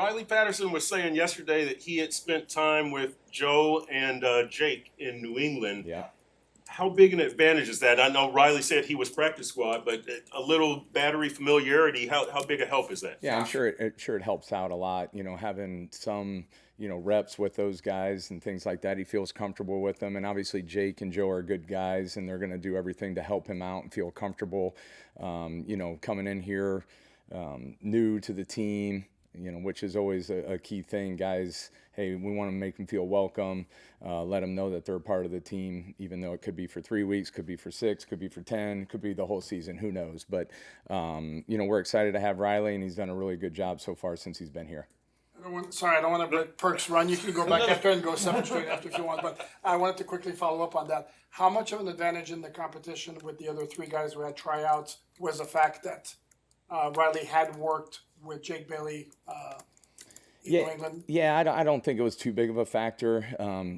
Riley Patterson was saying yesterday that he had spent time with Joe and Jake in New England. Yeah. How big an advantage is that? I know Riley said he was practice squad, but a little battery familiarity, how big a help is that? Yeah, I'm sure it helps out a lot, having some, reps with those guys and things like that. He feels comfortable with them. And obviously Jake and Joe are good guys, and they're going to do everything to help him out and feel comfortable, coming in here new to the team, which is always a key thing. Guys, hey, we want to make them feel welcome, let them know that they're part of the team, even though it could be for 3 weeks, could be for 6, could be for 10, could be the whole season, who knows. But, we're excited to have Riley, and he's done a really good job so far since he's been here. I don't want to let Perks run. You can go back after and go 7 straight after if you want. But I wanted to quickly follow up on that. How much of an advantage in the competition with the other 3 guys who had tryouts was the fact that Riley had worked with Jake Bailey in New England? Yeah, I don't think it was too big of a factor.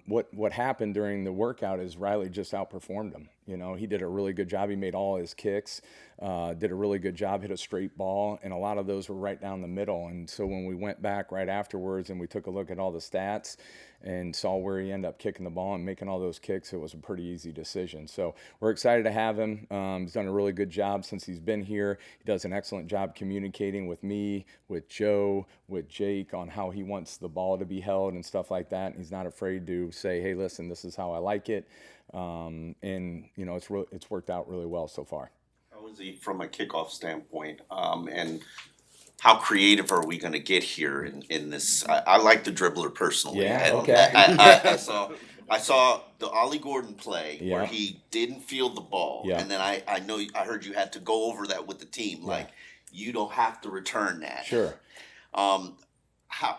What happened during the workout is Riley just outperformed him. He did a really good job. He made all his kicks, did a really good job, hit a straight ball, and a lot of those were right down the middle. And so when we went back right afterwards and we took a look at all the stats and saw where he ended up kicking the ball and making all those kicks, it was a pretty easy decision. So we're excited to have him. He's done a really good job since he's been here. He does an excellent job communicating with me, with Joe, with Jake on how he wants the ball to be held and stuff like that. And he's not afraid to say, hey, listen, this is how I like it. It's worked out really well so far. How is he from a kickoff standpoint? And how creative are we going to get here in this? I like the dribbler personally. Yeah, And okay. I saw the Ollie Gordon play where Yeah. he didn't field the ball, Yeah. and then I heard you had to go over that with the team. Yeah. Like, you don't have to return that. Sure.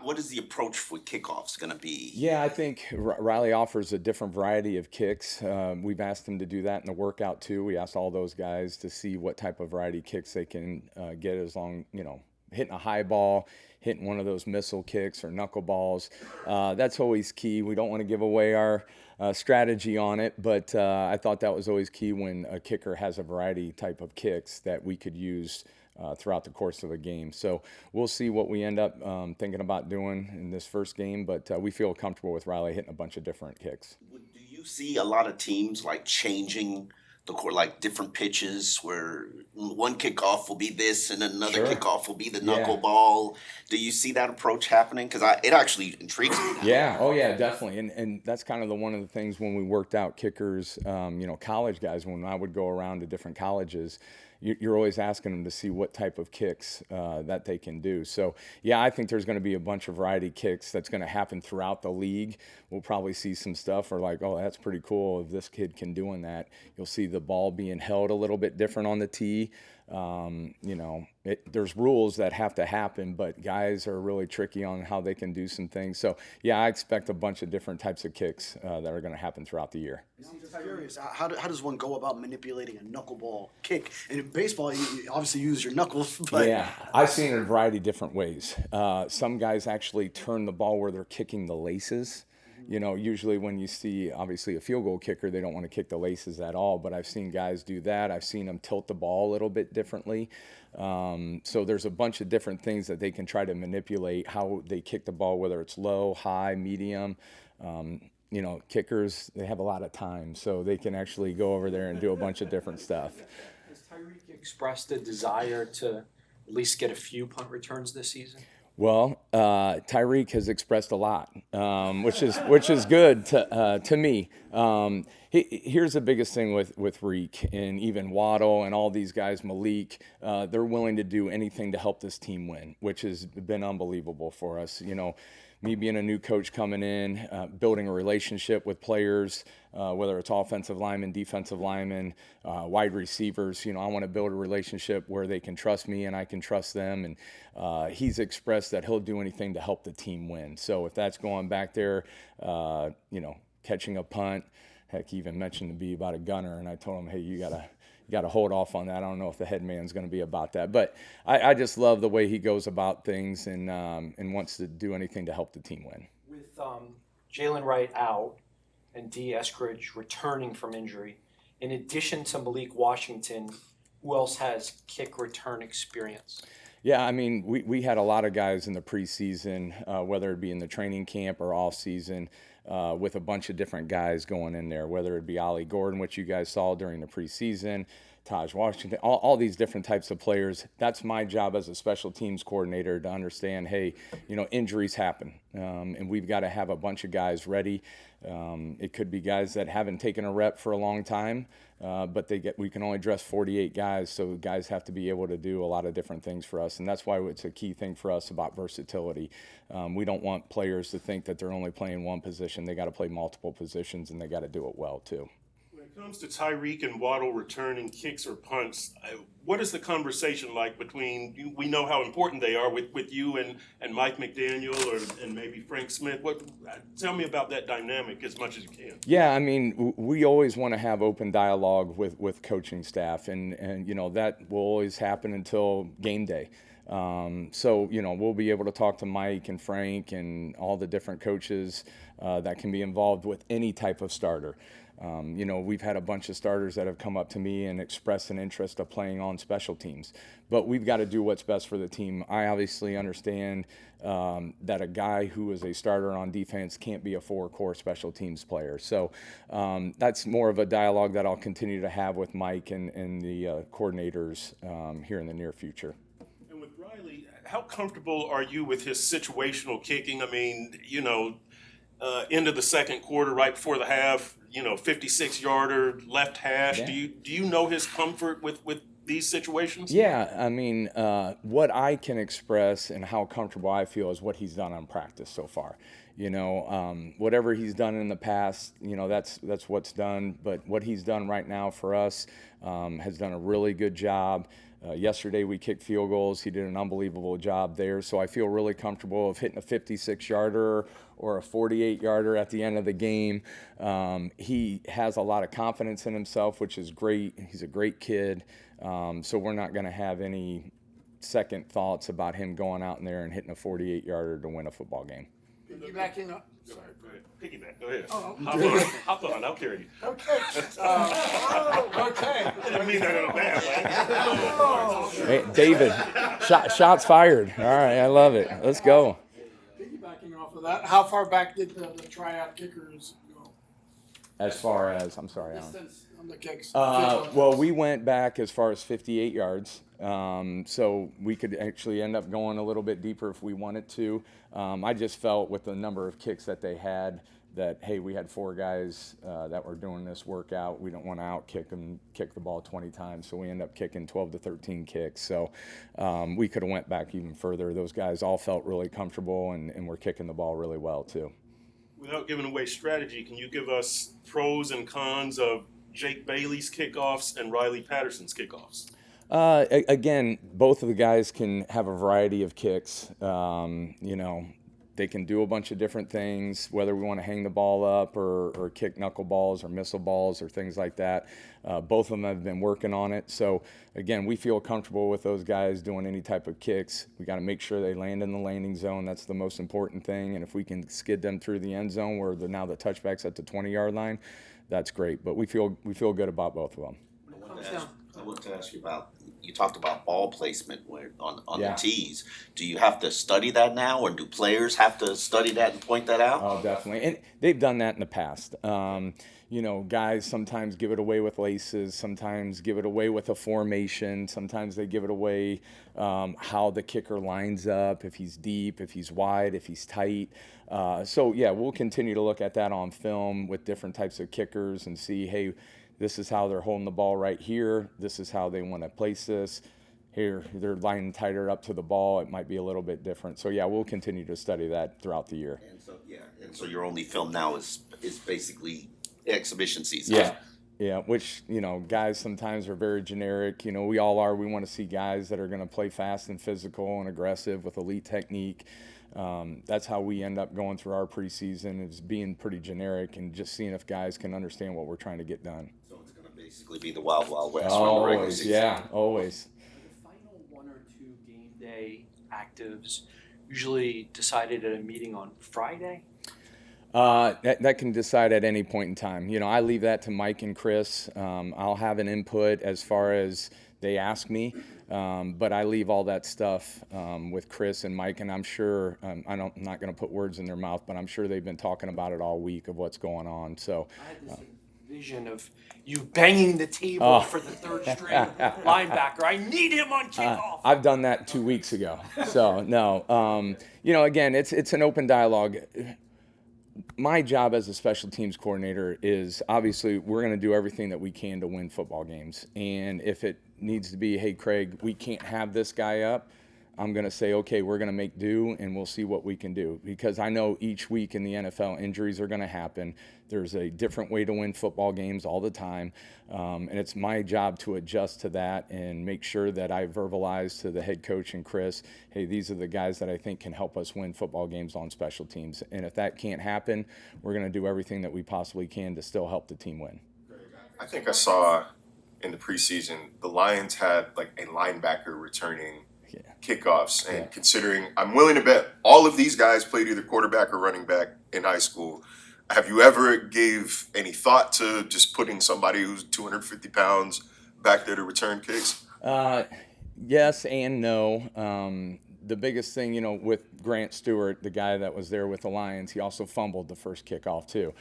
What is the approach for kickoffs going to be? Yeah, I think Riley offers a different variety of kicks. We've asked him to do that in the workout too. We asked all those guys to see what type of variety of kicks they can get, as long, hitting a high ball, hitting one of those missile kicks or knuckleballs. That's always key. We don't want to give away our strategy on it, but I thought that was always key when a kicker has a variety type of kicks that we could use throughout the course of a game. So we'll see what we end up thinking about doing in this first game, but we feel comfortable with Riley hitting a bunch of different kicks. Do you see a lot of teams like changing the court, like different pitches where one kickoff will be this and another Sure. kickoff will be the knuckleball? Do you see that approach happening? Because it actually intrigues me. Yeah, oh yeah, definitely. And that's kind of one of the things when we worked out kickers, college guys, when I would go around to different colleges, you're always asking them to see what type of kicks that they can do. So, yeah, I think there's going to be a bunch of variety kicks that's going to happen throughout the league. We'll probably see some stuff where like, oh, that's pretty cool if this kid can doing that. You'll see the ball being held a little bit different on the tee. There's rules that have to happen, but guys are really tricky on how they can do some things. So, yeah, I expect a bunch of different types of kicks that are going to happen throughout the year. I'm just curious, how does one go about manipulating a knuckleball kick? And in baseball, you obviously use your knuckles. But Yeah, I've seen it a variety of different ways. Some guys actually turn the ball where they're kicking the laces. Usually when you see, obviously, a field goal kicker, they don't want to kick the laces at all. But I've seen guys do that. I've seen them tilt the ball a little bit differently. So there's a bunch of different things that they can try to manipulate how they kick the ball, whether it's low, high, medium. Kickers, they have a lot of time, so they can actually go over there and do a bunch of different stuff. Has Tyreek expressed a desire to at least get a few punt returns this season? Well, Tyreek has expressed a lot, which is good to me. Here's the biggest thing with Reek and even Waddle and all these guys, Malik. They're willing to do anything to help this team win, which has been unbelievable for us. Me being a new coach coming in, building a relationship with players, whether it's offensive linemen, defensive linemen, wide receivers. I want to build a relationship where they can trust me and I can trust them. And he's expressed that he'll do anything to help the team win. So if that's going back there, catching a punt, heck, he even mentioned to be about a gunner, and I told him, hey, you gotta hold off on that. I don't know if the head man's going to be about that, but I just love the way he goes about things and wants to do anything to help the team win. With Jalen Wright out and D. Eskridge returning from injury, in addition to Malik Washington, who else has kick return experience? Yeah, I mean, we had a lot of guys in the preseason, whether it be in the training camp or off season, with a bunch of different guys going in there, whether it be Ollie Gordon, which you guys saw during the preseason, Taj Washington, all these different types of players. That's my job as a special teams coordinator to understand, hey, injuries happen, and we've got to have a bunch of guys ready. It could be guys that haven't taken a rep for a long time, but we can only dress 48 guys, so guys have to be able to do a lot of different things for us, and that's why it's a key thing for us about versatility. We don't want players to think that they're only playing one position. They got to play multiple positions, and they got to do it well too. When it comes to Tyreek and Waddle returning kicks or punts, what is the conversation like between, we know how important they are with you and Mike McDaniel and maybe Frank Smith. Tell me about that dynamic as much as you can. Yeah, I mean, we always want to have open dialogue with coaching staff, and that will always happen until game day. So we'll be able to talk to Mike and Frank and all the different coaches that can be involved with any type of starter. We've had a bunch of starters that have come up to me and expressed an interest of playing on special teams, but we've got to do what's best for the team. I obviously understand that a guy who is a starter on defense can't be a four-core special teams player. So that's more of a dialogue that I'll continue to have with Mike and the coordinators here in the near future. And with Riley, how comfortable are you with his situational kicking? I mean, end of the second quarter, right before the half, 56-yarder left hash. Yeah. Do you know his comfort with these situations? Yeah, I mean, what I can express and how comfortable I feel is what he's done on practice so far. Whatever he's done in the past, that's what's done. But what he's done right now for us has done a really good job. Yesterday we kicked field goals. He did an unbelievable job there. So I feel really comfortable of hitting a 56-yarder or a 48-yarder at the end of the game. He has a lot of confidence in himself, which is great. He's a great kid. So we're not going to have any second thoughts about him going out in there and hitting a 48-yarder to win a football game. Piggybacking up. Sorry. Go ahead. Piggyback. Go ahead. Oh, Hop on. I'll carry you. okay. Okay. I didn't mean that in a bad way. Hey, David, shots fired. All right, I love it. Let's go. Piggybacking off of that, how far back did the tryout kickers go? As far as, I'm sorry, Alan. Distance on the kicks. Well, we went back as far as 58 yards, so we could actually end up going a little bit deeper if we wanted to. I just felt with the number of kicks that they had that, hey, we had 4 guys that were doing this workout. We don't want to out-kick them, kick the ball 20 times, so we end up kicking 12 to 13 kicks. So we could have went back even further. Those guys all felt really comfortable and were kicking the ball really well, too. Without giving away strategy, can you give us pros and cons of Jake Bailey's kickoffs and Riley Patterson's kickoffs? Again, both of the guys can have a variety of kicks. They can do a bunch of different things, whether we want to hang the ball up or kick knuckleballs or missile balls or things like that. Both of them have been working on it. So, again, we feel comfortable with those guys doing any type of kicks. We got to make sure they land in the landing zone. That's the most important thing. And if we can skid them through the end zone where now the touchback's at the 20-yard line, that's great. But we feel good about both of them. I wanted to ask you about, you talked about ball placement on Yeah. the tees. Do you have to study that now, or do players have to study that and point that out? Oh, definitely. And they've done that in the past. Guys sometimes give it away with laces, sometimes give it away with a formation, sometimes they give it away how the kicker lines up, if he's deep, if he's wide, if he's tight. We'll continue to look at that on film with different types of kickers and see, hey, this is how they're holding the ball right here. This is how they want to place this. Here, they're lining tighter up to the ball. It might be a little bit different. So, we'll continue to study that throughout the year. And so your only film now is basically exhibition season. Yeah, which, guys sometimes are very generic. We all are. We want to see guys that are going to play fast and physical and aggressive with elite technique. That's how we end up going through our preseason, is being pretty generic and just seeing if guys can understand what we're trying to get done. So it's going to basically be the wild, wild west from the regular season. Always. The final 1 or 2 game day actives usually decided at a meeting on Friday. That can decide at any point in time. I leave that to Mike and Chris. I'll have an input as far as they ask me. But I leave all that stuff with Chris and Mike, and I'm sure I'm not going to put words in their mouth, but I'm sure they've been talking about it all week of what's going on. So I had this vision of you banging the table for the third string linebacker. I need him on kickoff. I've done that 2 weeks ago. So no, again, it's an open dialogue. My job as a special teams coordinator is obviously we're going to do everything that we can to win football games. And if it needs to be, hey, Craig, we can't have this guy up, I'm going to say, okay, we're going to make do and we'll see what we can do. Because I know each week in the NFL, injuries are going to happen. There's a different way to win football games all the time. And it's my job to adjust to that and make sure that I verbalize to the head coach and Chris, hey, these are the guys that I think can help us win football games on special teams. And if that can't happen, we're going to do everything that we possibly can to still help the team win. I think I saw in the preseason the Lions had like a linebacker returning kickoffs, and considering I'm willing to bet all of these guys played either quarterback or running back in high school, have you ever gave any thought to just putting somebody who's 250 pounds back there to return kicks? Yes and no. The biggest thing, with Grant Stewart, the guy that was there with the Lions, he also fumbled the first kickoff too.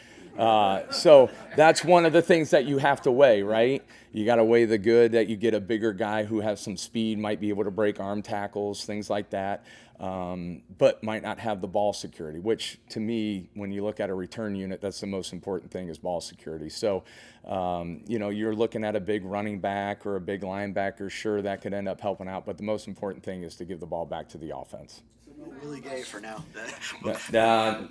So that's one of the things that you have to weigh, right? You got to weigh the good that you get a bigger guy who has some speed, might be able to break arm tackles, things like that, but might not have the ball security, which to me, when you look at a return unit, that's the most important thing is ball security. So, you're looking at a big running back or a big linebacker, sure, that could end up helping out, but the most important thing is to give the ball back to the offense. Willie Gay for now.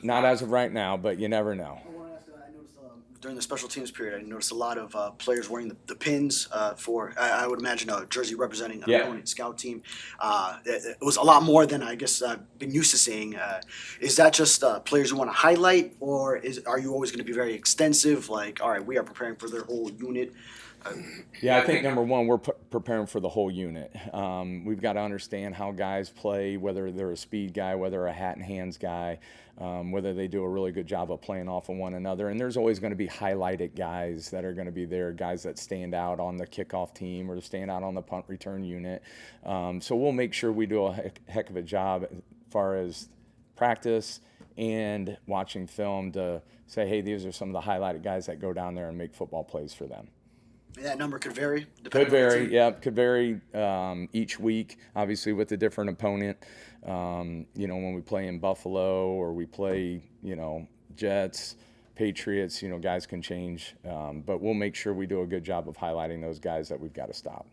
Not as of right now, but you never know. I noticed during the special teams period, I noticed a lot of players wearing the pins for, I would imagine, a jersey representing an opponent scout team. It was a lot more than I guess I've been used to seeing. Is that just players you want to highlight, or are you always going to be very extensive? Like, all right, we are preparing for their whole unit. Yeah, I think number one, we're preparing for the whole unit. We've got to understand how guys play, whether they're a speed guy, whether a hat and hands guy, whether they do a really good job of playing off of one another. And there's always going to be highlighted guys that are going to be there, guys that stand out on the kickoff team or stand out on the punt return unit. So we'll make sure we do a heck of a job as far as practice and watching film to say, hey, these are some of the highlighted guys that go down there and make football plays for them. That number could vary. Could vary each week, obviously with a different opponent. When we play in Buffalo or we play, Jets, Patriots, guys can change. But we'll make sure we do a good job of highlighting those guys that we've got to stop.